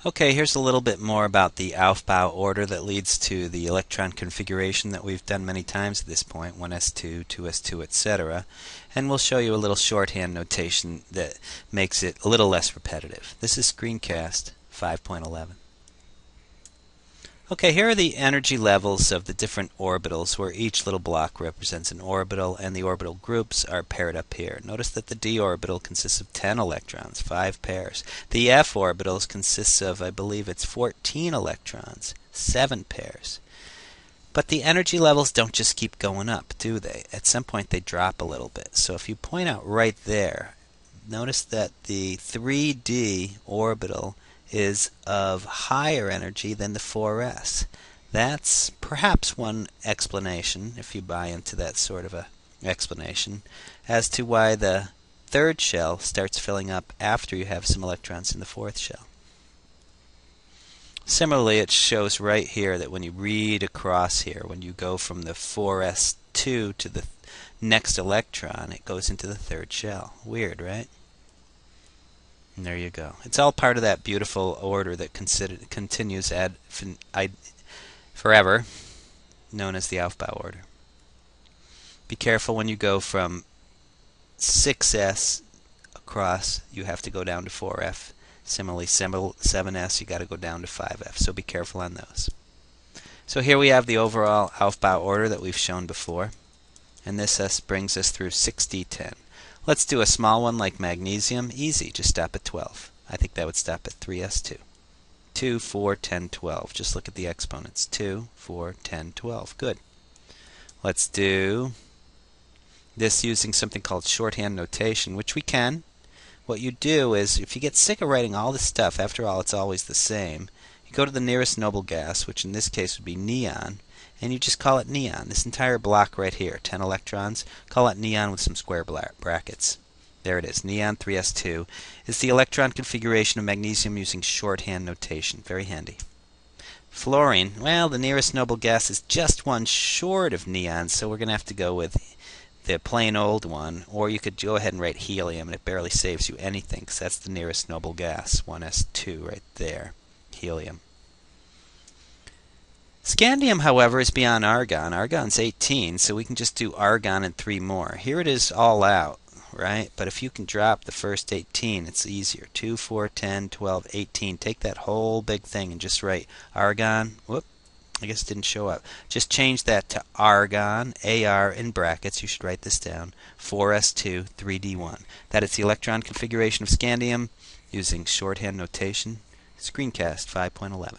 Okay, here's a little bit more about the Aufbau order that leads to the electron configuration that we've done many times at this point, 1s2, 2s2, etc. And we'll show you a little shorthand notation that makes it a little less repetitive. This is Screencast 5.11. Okay, here are the energy levels of the different orbitals where each little block represents an orbital and the orbital groups are paired up here. Notice that the d orbital consists of 10 electrons, 5 pairs. The f orbitals consists of, I believe it's 14 electrons, 7 pairs. But the energy levels don't just keep going up, do they? At some point they drop a little bit. So if you point out right there, notice that the 3d orbital is of higher energy than the 4s. That's perhaps one explanation, if you buy into that sort of a explanation, as to why the third shell starts filling up after you have some electrons in the fourth shell. Similarly, it shows right here that when you read across here, when you go from the 4s2 to the next electron, it goes into the third shell. Weird, right? And there you go. It's all part of that beautiful order that continues forever, known as the Aufbau order. Be careful when you go from 6s across, you have to go down to 4f. Similarly, 7s, you got to go down to 5f. So be careful on those. So here we have the overall Aufbau order that we've shown before. And this brings us through 6d10. Let's do a small one like magnesium. Easy, just stop at 12. I think that would stop at 3s2. 2, 4, 10, 12. Just look at the exponents. 2, 4, 10, 12. Good. Let's do this using something called shorthand notation, which we can. What you do is, if you get sick of writing all this stuff, after all it's always the same, you go to the nearest noble gas, which in this case would be neon, and you just call it neon. This entire block right here, 10 electrons, call it neon with some square brackets. There it is. Neon 3s2 is the electron configuration of magnesium using shorthand notation. Very handy. Fluorine, well, the nearest noble gas is just one short of neon, so we're going to have to go with the plain old one, or you could go ahead and write helium, and it barely saves you anything, because that's the nearest noble gas, 1s2 right there, helium. Scandium, however, is beyond argon. Argon's 18, so we can just do argon and 3 more. Here it is all out, right? But if you can drop the first 18, it's easier. 2, 4, 10, 12, 18. Take that whole big thing and just write argon. Whoop, I guess it didn't show up. Just change that to argon, AR in brackets. You should write this down. 4s2, 3d1. That is the electron configuration of scandium using shorthand notation. Screencast 5.11.